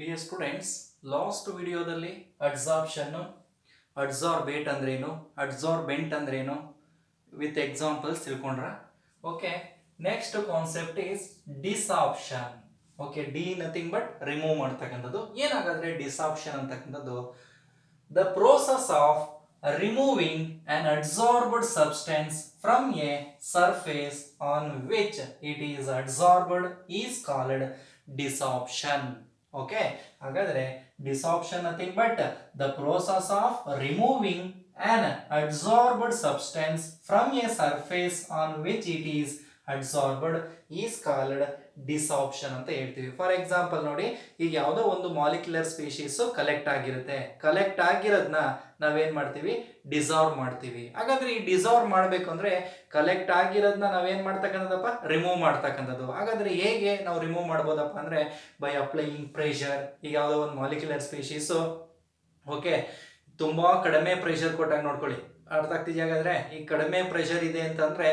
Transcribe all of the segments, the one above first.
Dear students, last ವಿಡಿಯೋದಲ್ಲಿ adsorption, adsorbate ಅಂದ್ರೇನು, adsorbent ಅಂದ್ರೇನು ವಿತ್ ಎಕ್ಸಾಂಪಲ್ಸ್ ತಿಳ್ಕೊಂಡ್ರ. Okay, next concept is desorption. Okay, de nothing but remove ಮಾಡ್ತಕ್ಕಂಥದ್ದು. ಏನಾಗಾದ್ರೆ ಡಿಸಾರ್ಪ್ಷನ್ ಅಂತಕ್ಕಂಥದ್ದು the process of removing an adsorbed substance from a surface on which it is adsorbed is called desorption. Okay, ಹಾಗಾದ್ರೆ desorption nothing but the process of removing an adsorbed substance from a surface on which it is adsorbed is called ಡಿಸಾರ್ಪ್ಷನ್ ಅಂತ ಹೇಳ್ತೀವಿ. For example ನೋಡಿ, ಈಗ ಯಾವುದೋ ಒಂದು molecular species collect ಆಗಿರುತ್ತೆ. Collect ಆಗಿರೋದನ್ನ ನಾವೇನ್ ಮಾಡ್ತೀವಿ, ಡಿಸಾಲ್ವ್ ಮಾಡ್ತೀವಿ. ಹಾಗಾದ್ರೆ ಈ ಡಿಸಾಲ್ವ್ ಮಾಡ್ಬೇಕು ಅಂದ್ರೆ ಕಲೆಕ್ಟ್ ಆಗಿರೋದನ್ನ ನಾವೇನ್ ಮಾಡ್ತಕ್ಕಂಥದ್ದಪ್ಪ, ರಿಮೂವ್ ಮಾಡ್ತಕ್ಕಂಥದ್ದು. ಹಾಗಾದ್ರೆ ಹೇಗೆ ನಾವು ರಿಮೂವ್ ಮಾಡ್ಬೋದಪ್ಪ ಅಂದ್ರೆ ಬೈ ಅಪ್ಲೈಯಿಂಗ್ ಪ್ರೆಷರ್. ಈಗ ಯಾವುದೋ ಒಂದು ಮಾಲಿಕ್ಯುಲರ್ ಸ್ಪೀಶೀಸ್ ಓಕೆ ತುಂಬಾ ಕಡಿಮೆ ಪ್ರೆಷರ್ ಕೊಟ್ಟಾಗ ನೋಡ್ಕೊಳ್ಳಿ, ಅರ್ಥ ಆಗ್ತಿದ್ಯಾ? ಹಾಗಾದ್ರೆ ಈ ಕಡಿಮೆ ಪ್ರೆಷರ್ ಇದೆ ಅಂತಂದ್ರೆ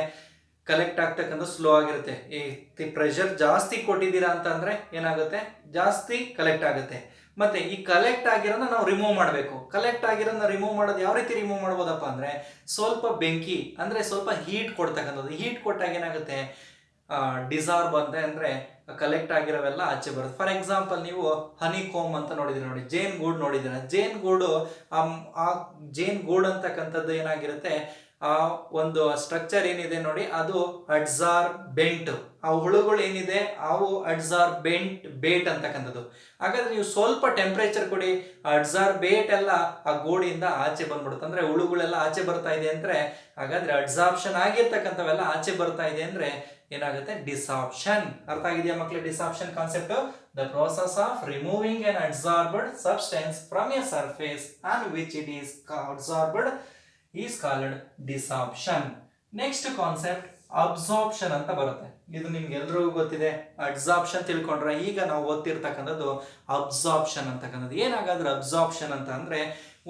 ಕಲೆಕ್ಟ್ ಆಗ್ತಕ್ಕಂಥ ಸ್ಲೋ ಆಗಿರುತ್ತೆ. ಈ ಪ್ರೆಷರ್ ಜಾಸ್ತಿ ಕೊಟ್ಟಿದ್ದೀರಾ ಅಂತ ಅಂದ್ರೆ ಏನಾಗುತ್ತೆ, ಜಾಸ್ತಿ ಕಲೆಕ್ಟ್ ಆಗುತ್ತೆ. ಮತ್ತೆ ಈ ಕಲೆಕ್ಟ್ ಆಗಿರೋದನ್ನ ನಾವು ರಿಮೂವ್ ಮಾಡಬೇಕು. ಕಲೆಕ್ಟ್ ಆಗಿರೋದನ್ನ ರಿಮೂವ್ ಮಾಡೋದು ಯಾವ ರೀತಿ ರಿಮೂವ್ ಮಾಡ್ಬೋದಪ್ಪ ಅಂದ್ರೆ ಸ್ವಲ್ಪ ಬೆಂಕಿ ಅಂದ್ರೆ ಸ್ವಲ್ಪ ಹೀಟ್ ಕೊಡ್ತಕ್ಕಂಥದ್ದು. ಹೀಟ್ ಕೊಟ್ಟಾಗ ಏನಾಗುತ್ತೆ, ಡಿಸಾರ್ಬ್ ಅಂತ ಅಂದ್ರೆ ಕಲೆಕ್ಟ್ ಆಗಿರೋವೆಲ್ಲ ಆಚೆ ಬರುತ್ತೆ. ಫಾರ್ ಎಕ್ಸಾಂಪಲ್ ನೀವು ಹನಿ ಕೋಮ್ ಅಂತ ನೋಡಿದ್ರಿ, ನೋಡಿ ಜೇನ್ ಗೂಡ್ ನೋಡಿದಿರ. ಜೇನ್ ಗೂಡು ಆ ಜೇನ್ ಗೂಡ್ ಅಂತಕ್ಕಂಥದ್ದು ಏನಾಗಿರುತ್ತೆ, ಆ ಒಂದು ಸ್ಟ್ರಕ್ಚರ್ ಏನಿದೆ ನೋಡಿ, ಅದು ಅಡ್ಸಾರ್ಬೆಂಟ್. ಆ ಹುಳುಗಳು ಏನಿದೆ ಅವು ಅಡ್ಸಾರ್ಬೆಂಟ್ ಅಂತಕ್ಕಂಥದ್ದು. ಹಾಗಾದ್ರೆ ನೀವು ಸ್ವಲ್ಪ ಟೆಂಪರೇಚರ್ ಕೊಡಿ, ಅಡ್ಸಾರ್ಬೇಟ್ ಎಲ್ಲ ಆ ಗೋಡಿಯಿಂದ ಆಚೆ ಬಂದ್ಬಿಡುತ್ತೆ. ಅಂದ್ರೆ ಹುಳುಗಳೆಲ್ಲ ಆಚೆ ಬರ್ತಾ ಇದೆ ಅಂದ್ರೆ ಹಾಗಾದ್ರೆ ಅಡ್ಸಾರ್ಪ್ಷನ್ ಆಗಿರ್ತಕ್ಕಂಥವೆಲ್ಲ ಆಚೆ ಬರ್ತಾ ಇದೆ ಅಂದ್ರೆ ಏನಾಗುತ್ತೆ, ಡಿಸಾರ್ಪ್ಷನ್. ಅರ್ಥ ಆಗಿದೆಯಾ ಮಕ್ಕಳು? Desorption concept the process of removing an adsorbed substance from a surface on which it is adsorbed is called desorption. Next concept absorption ಅಂತ ಬರುತ್ತೆ. ಇದು ನಿಮ್ಗೆ ಎಲ್ರಿಗೂ ಗೊತ್ತಿದೆ. ಅಡ್ಸಾರ್ಪ್ಷನ್ ತಿಳ್ಕೊಂಡ್ರೆ ಈಗ ನಾವು ಓದ್ತಿರ್ತಕ್ಕಂಥದ್ದು ಅಬ್ಸಾರ್ಪ್ಷನ್ ಅಂತಕ್ಕಂಥದ್ದು. ಏನಾಗಾದ್ರೆ ಅಬ್ಸಾರ್ಪ್ಷನ್ ಅಂತ ಅಂದ್ರೆ,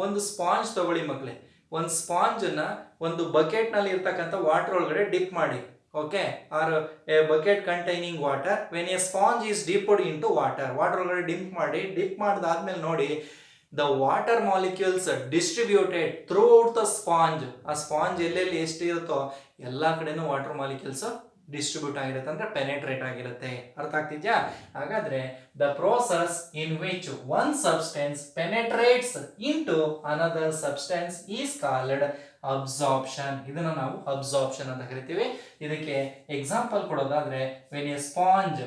ಒಂದು ಸ್ಪಾಂಜ್ ತಗೊಳ್ಳಿ ಮಕ್ಕಳೇ. ಒಂದು ಸ್ಪಾಂಜ್ ಅನ್ನ ಒಂದು ಬಕೆಟ್ ನಲ್ಲಿ ಇರ್ತಕ್ಕಂಥ ವಾಟರ್ ಒಳಗಡೆ ಡಿಪ್ ಮಾಡಿ. Okay, are a bucket containing water. When a sponge is dipped into water ಒಳಗಡೆ ಡಿಪ್ ಮಾಡಿದಾದ್ಮೇಲೆ ನೋಡಿ, the water molecules distributed throughout the sponge. ಆ ಸ್ಪಾಂಜ್ ಎಲ್ಲೆಲ್ಲಿ ಎಷ್ಟು ಇರುತ್ತೋ ಎಲ್ಲಾ ಕಡೆನೂ ವಾಟರ್ ಮಾಲಿಕ್ಯೂಲ್ಸ್ ಡಿಸ್ಟ್ರಿಬ್ಯೂಟ್ ಆಗಿರುತ್ತೆ, ಅಂದ್ರೆ ಪೆನೆಟ್ರೇಟ್ ಆಗಿರುತ್ತೆ. ಅರ್ಥ ಆಗ್ತಿದ್ಯಾ? ಹಾಗಾದ್ರೆ the process in which one substance penetrates into another substance is called absorption. ಇದನ್ನ ನಾವು ಅಬ್ಸಾರ್ಪ್ಷನ್ ಅಂತ ಕರಿತೀವಿ. ಇದಕ್ಕೆ ಎಕ್ಸಾಂಪಲ್ ಕೊಡೋದಾದ್ರೆ, when a sponge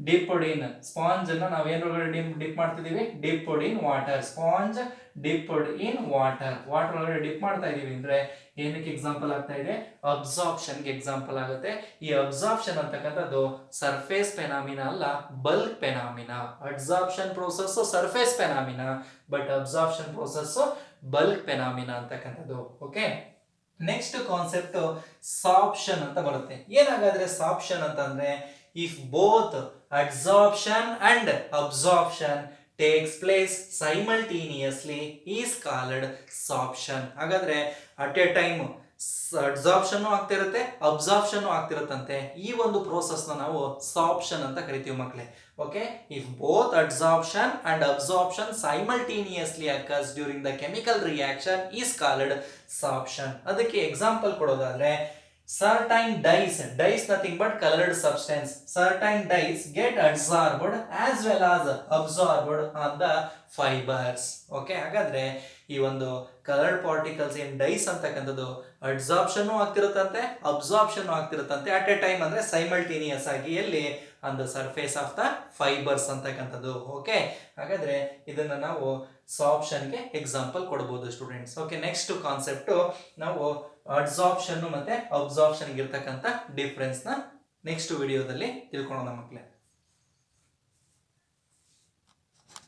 dipped in, sponge ಅನ್ನ ನಾವು ಏನ್ರೊಳಗಡೆ ಡಿಪ್ ಮಾಡ್ತಿದೀವಿ, dipped in water. Sponge dipped in water ಒಳಗಡೆ ಡಿಪ್ ಮಾಡ್ತಾ ಇದೀವಿ ಅಂದ್ರೆ ಏನಕ್ಕೆ ಎಕ್ಸಾಂಪಲ್ ಆಗ್ತಾ ಇದೆ, ಅಬ್ಸಾರ್ಪ್ಷನ್ಗೆ ಎಕ್ಸಾಂಪಲ್ ಆಗುತ್ತೆ. ಈ ಅಬ್ಸಾರ್ಪ್ಷನ್ ಅಂತಕ್ಕಂಥದ್ದು ಸರ್ಫೇಸ್ ಫೆನಾಮಿನಾ ಅಲ್ಲ, bulk phenomena. Absorption process surface phenomena, but absorption process bulk phenomena ಅಂತಕ್ಕಂಥದ್ದು. ಓಕೆ, ನೆಕ್ಸ್ಟ್ ಕಾನ್ಸೆಪ್ಟ್ ಸಾರ್ಪ್ಷನ್ ಅಂತ ಬರುತ್ತೆ. ಏನಾಗಾದ್ರೆ ಸಾರ್ಪ್ಷನ್ ಅಂತಂದ್ರೆ, if both adsorption and absorption takes place simultaneously is called sorption. ಹಾಗಾದ್ರೆ ಅಟ್ ಎ ಟೈಮ್ ಅಡ್ಸಾರ್ಪ್ಷನ್ ಆಗ್ತಿರುತ್ತೆ, absorption ಆಗ್ತಿರುತ್ತಂತೆ. ಈ ಒಂದು process ನಾವು ಸಾರ್ಪ್ಷನ್ ಅಂತ ಕರಿತೀವಿ ಮಕ್ಕಳೇ. Okay, if both adsorption and absorption simultaneously occurs during the chemical reaction is called sorption. ಅದಕ್ಕೆ example ಕೊಡೋದಾದ್ರೆ, certain dyes nothing but colored substance. Certain dyes get adsorbed as well as absorbed on the fibers. Okay, ಹಾಗಾದ್ರೆ ಈ ಒಂದು coloured particles ಏನ್ dyes ಅಂತಕ್ಕಂಥದ್ದು adsorption ಆಗ್ತಿರುತ್ತಂತೆ, absorption ಆಗ್ತಿರುತ್ತಂತೆ at a time, ಅಂದ್ರೆ simultaneous ಆಗಿ. ಎಲ್ಲಿ? On the surface of the fibres ಅಂತಕ್ಕಂಥದ್ದು. ಓಕೆ, ಹಾಗಾದ್ರೆ ಇದನ್ನ ನಾವು ಸಾರ್ಪ್ಷನ್ಗೆ ಎಕ್ಸಾಂಪಲ್ ಕೊಡಬಹುದು ಸ್ಟೂಡೆಂಟ್ಸ್. ಓಕೆ, ನೆಕ್ಸ್ಟ್ ಕಾನ್ಸೆಪ್ಟ್ ನಾವು ಅಡ್ಸಾರ್ಪ್ಷನ್ ಮತ್ತೆ ಅಬ್ಸಾರ್ಪ್ಷನ್ ಇರ್ತಕ್ಕಂಥ ಡಿಫ್ರೆನ್ಸ್ ನ ನೆಕ್ಸ್ಟ್ ವಿಡಿಯೋದಲ್ಲಿ ತಿಳ್ಕೊಳ್ಳೋಣ ಮಕ್ಕಳೇ.